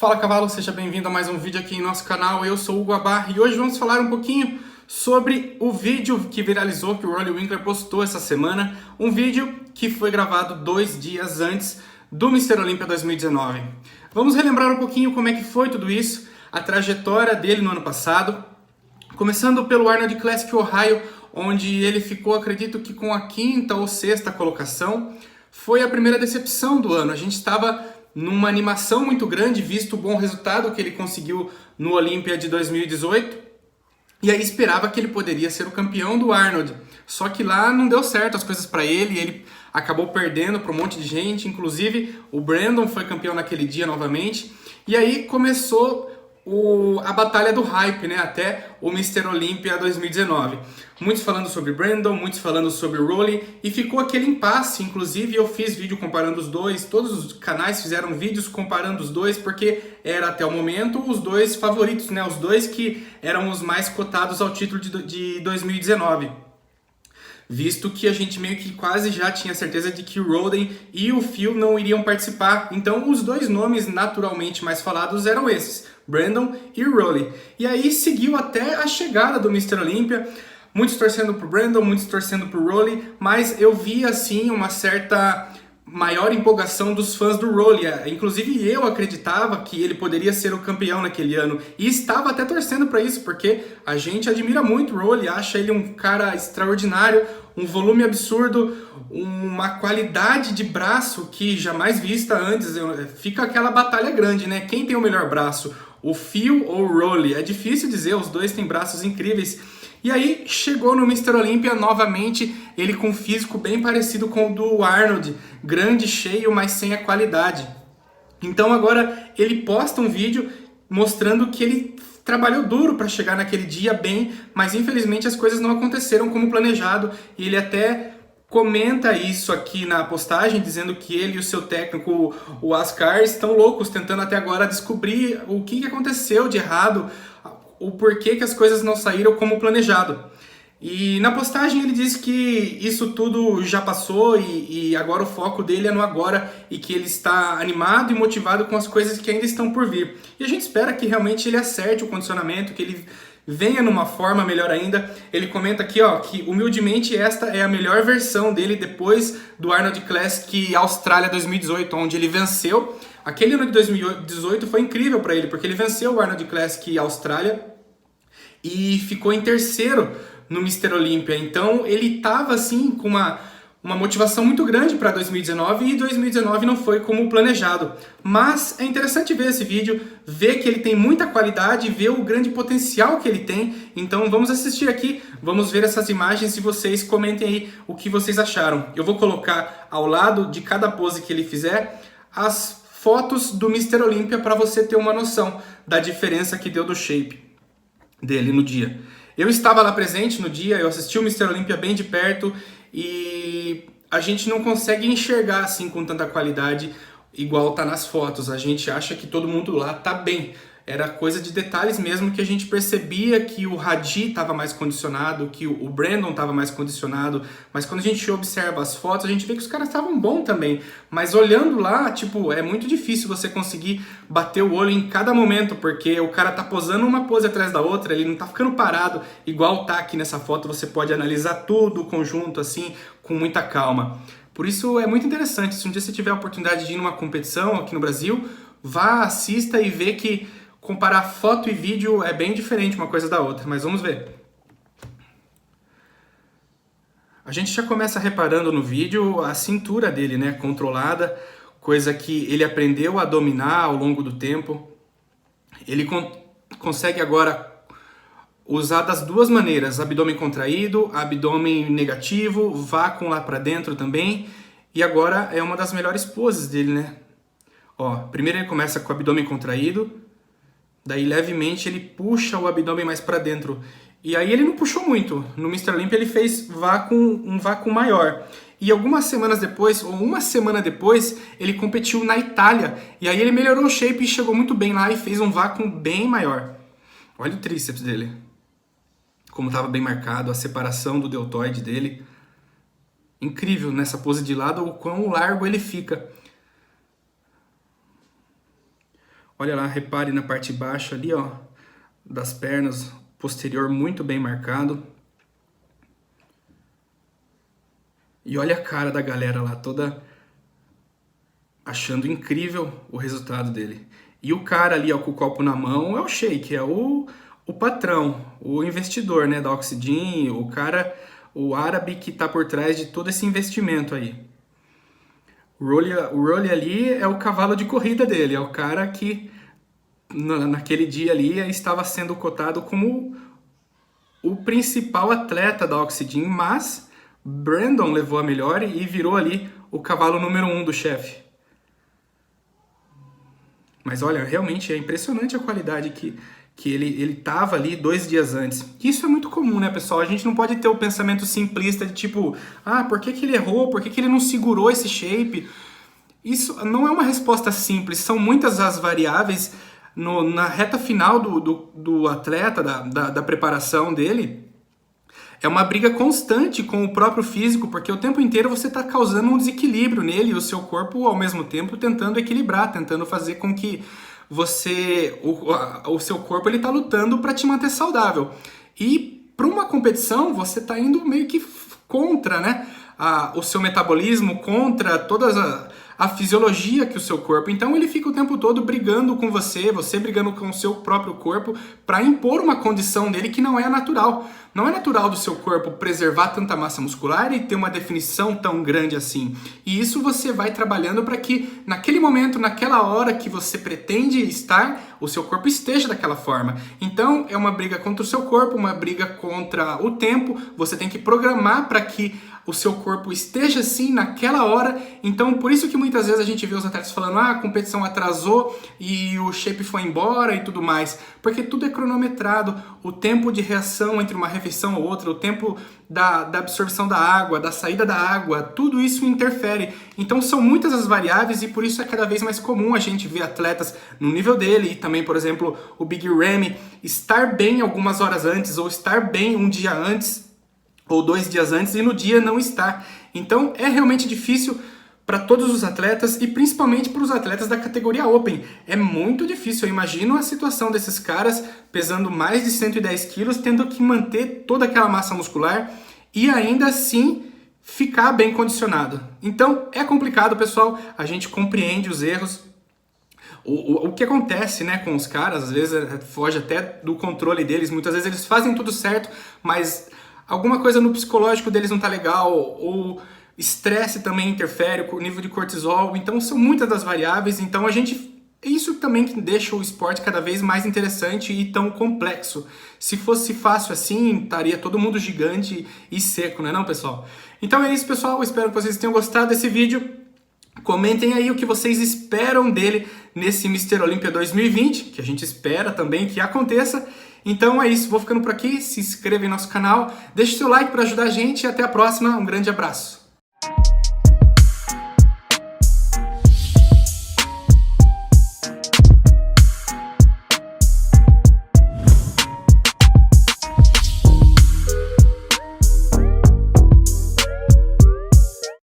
Fala cavalo, seja bem-vindo a mais um vídeo aqui em nosso canal. Eu sou o Hugo Abar e hoje vamos falar um pouquinho sobre o vídeo que viralizou, que o Rory Winkler postou essa semana. Um vídeo que foi gravado 2 dias antes do Mr. Olympia 2019. Vamos relembrar um pouquinho como é que foi tudo isso, a trajetória dele no ano passado. Começando pelo Arnold Classic Ohio, onde ele ficou, acredito que com a 5ª ou 6ª colocação. Foi a primeira decepção do ano. A gente estava numa animação muito grande, visto o bom resultado que ele conseguiu no Olympia de 2018, e aí esperava que ele poderia ser o campeão do Arnold. Só que lá não deu certo as coisas para ele, ele acabou perdendo para um monte de gente, inclusive o Brandon foi campeão naquele dia novamente, e aí começou a batalha do hype, né, até o Mr. Olympia 2019. Muitos falando sobre Brandon, muitos falando sobre Rory, e ficou aquele impasse. Inclusive eu fiz vídeo comparando os dois, todos os canais fizeram vídeos comparando os dois, porque era até o momento os dois favoritos, né, os dois que eram os mais cotados ao título de 2019. Visto que a gente meio que quase já tinha certeza de que o Roden e o Phil não iriam participar. Então os dois nomes naturalmente mais falados eram esses, Brandon e Rory. E aí seguiu até a chegada do Mr. Olympia, muitos torcendo pro Brandon, muitos torcendo pro Rory, mas eu vi assim uma certa maior empolgação dos fãs do Rory. Inclusive eu acreditava que ele poderia ser o campeão naquele ano e estava até torcendo para isso, porque a gente admira muito o Rory, acha ele um cara extraordinário, um volume absurdo, uma qualidade de braço que jamais vista antes. Fica aquela batalha grande, né? Quem tem o melhor braço, o Phil ou o Rory? É difícil dizer, os dois têm braços incríveis. E aí chegou no Mr. Olympia novamente, ele com um físico bem parecido com o do Arnold, grande, cheio, mas sem a qualidade. Então agora ele posta um vídeo mostrando que ele trabalhou duro para chegar naquele dia bem, mas infelizmente as coisas não aconteceram como planejado, e ele até comenta isso aqui na postagem, dizendo que ele e o seu técnico, o Askar, estão loucos, tentando até agora descobrir o que aconteceu de errado, o porquê que as coisas não saíram como planejado. E na postagem ele diz que isso tudo já passou e agora o foco dele é no agora, e que ele está animado e motivado com as coisas que ainda estão por vir. E a gente espera que realmente ele acerte o condicionamento, que ele venha numa forma melhor ainda. Ele comenta aqui, ó, que humildemente esta é a melhor versão dele depois do Arnold Classic Austrália 2018, onde ele venceu. Aquele ano de 2018 foi incrível para ele, porque ele venceu o Arnold Classic Austrália e ficou em terceiro no Mr. Olympia. Então ele estava assim com uma motivação muito grande para 2019, e 2019 não foi como planejado. Mas é interessante ver esse vídeo, ver que ele tem muita qualidade, ver o grande potencial que ele tem. Então vamos assistir aqui, vamos ver essas imagens e vocês comentem aí o que vocês acharam. Eu vou colocar ao lado de cada pose que ele fizer as fotos do Mr. Olympia para você ter uma noção da diferença que deu do shape dele no dia. Eu estava lá presente no dia, eu assisti o Mr. Olympia bem de perto, e a gente não consegue enxergar assim com tanta qualidade igual tá nas fotos. A gente acha que todo mundo lá tá bem. Era coisa de detalhes mesmo, que a gente percebia que o Hadi estava mais condicionado, que o Brandon estava mais condicionado, mas quando a gente observa as fotos, a gente vê que os caras estavam bons também. Mas olhando lá, tipo, é muito difícil você conseguir bater o olho em cada momento, porque o cara tá posando uma pose atrás da outra, ele não tá ficando parado, igual tá aqui nessa foto. Você pode analisar tudo o conjunto assim, com muita calma. Por isso é muito interessante. Se um dia você tiver a oportunidade de ir numa competição aqui no Brasil, vá, assista e vê que comparar foto e vídeo é bem diferente uma coisa da outra, mas vamos ver. A gente já começa reparando no vídeo a cintura dele, né, controlada, coisa que ele aprendeu a dominar ao longo do tempo. Ele consegue agora usar das duas maneiras, abdômen contraído, abdômen negativo, vácuo lá para dentro também, e agora é uma das melhores poses dele, né? Ó, primeiro ele começa com o abdômen contraído, daí levemente ele puxa o abdômen mais para dentro. E aí ele não puxou muito. No Mr. Olympia ele fez um vácuo maior. E algumas semanas depois, ou uma semana depois, ele competiu na Itália. E aí ele melhorou o shape e chegou muito bem lá e fez um vácuo bem maior. Olha o tríceps dele. Como estava bem marcado, a separação do deltoide dele. Incrível nessa pose de lado o quão largo ele fica. Olha lá, repare na parte baixa ali, ó, das pernas, posterior muito bem marcado. E olha a cara da galera lá, toda achando incrível o resultado dele. E o cara ali, ó, com o copo na mão, é o Sheik, é o patrão, o investidor, né, da Oxygen, o cara, o árabe que tá por trás de todo esse investimento aí. O Rolly ali é o cavalo de corrida dele, é o cara que naquele dia ali estava sendo cotado como o principal atleta da Oxygen, mas Brandon levou a melhor e virou ali o cavalo número 1 do chefe. Mas olha, realmente é impressionante a qualidade que ele tava ali 2 dias antes. Isso é muito comum, né, pessoal? A gente não pode ter o pensamento simplista de tipo, ah, por que ele errou? Por que ele não segurou esse shape? Isso não é uma resposta simples, são muitas as variáveis na reta final do atleta, da preparação dele. É uma briga constante com o próprio físico, porque o tempo inteiro você está causando um desequilíbrio nele e o seu corpo, ao mesmo tempo, tentando equilibrar, tentando fazer com que o seu corpo ele está lutando para te manter saudável. E para uma competição, você está indo meio que contra, né, o seu metabolismo, contra toda a fisiologia que o seu corpo. Então ele fica o tempo todo brigando com você brigando com o seu próprio corpo para impor uma condição dele que não é natural. Não é natural do seu corpo preservar tanta massa muscular e ter uma definição tão grande assim. E isso você vai trabalhando para que naquele momento, naquela hora que você pretende estar, o seu corpo esteja daquela forma. Então é uma briga contra o seu corpo, uma briga contra o tempo. Você tem que programar para que o seu corpo esteja assim naquela hora. Então por isso que muitas vezes a gente vê os atletas falando, ah, a competição atrasou e o shape foi embora e tudo mais, porque tudo é cronometrado, o tempo de reação entre uma refeição ou outra, o tempo da absorção da água, da saída da água, tudo isso interfere. Então são muitas as variáveis e por isso é cada vez mais comum a gente ver atletas no nível dele e também, por exemplo, o Big Ramy estar bem algumas horas antes ou estar bem um dia antes ou 2 dias antes e no dia não estar. Então é realmente difícil para todos os atletas e principalmente para os atletas da categoria Open. É muito difícil, eu imagino a situação desses caras pesando mais de 110 quilos, tendo que manter toda aquela massa muscular e ainda assim ficar bem condicionado. Então é complicado, pessoal, a gente compreende os erros. O que acontece, né, com os caras, às vezes foge até do controle deles, muitas vezes eles fazem tudo certo, mas alguma coisa no psicológico deles não tá legal, ou estresse também interfere com o nível de cortisol, então são muitas das variáveis, então isso também que deixa o esporte cada vez mais interessante e tão complexo. Se fosse fácil assim, estaria todo mundo gigante e seco, não é não, pessoal? Então é isso, pessoal, espero que vocês tenham gostado desse vídeo. Comentem aí o que vocês esperam dele nesse Mr. Olympia 2020, que a gente espera também que aconteça. Então é isso, vou ficando por aqui, se inscreva em nosso canal, deixe seu like para ajudar a gente e até a próxima, um grande abraço.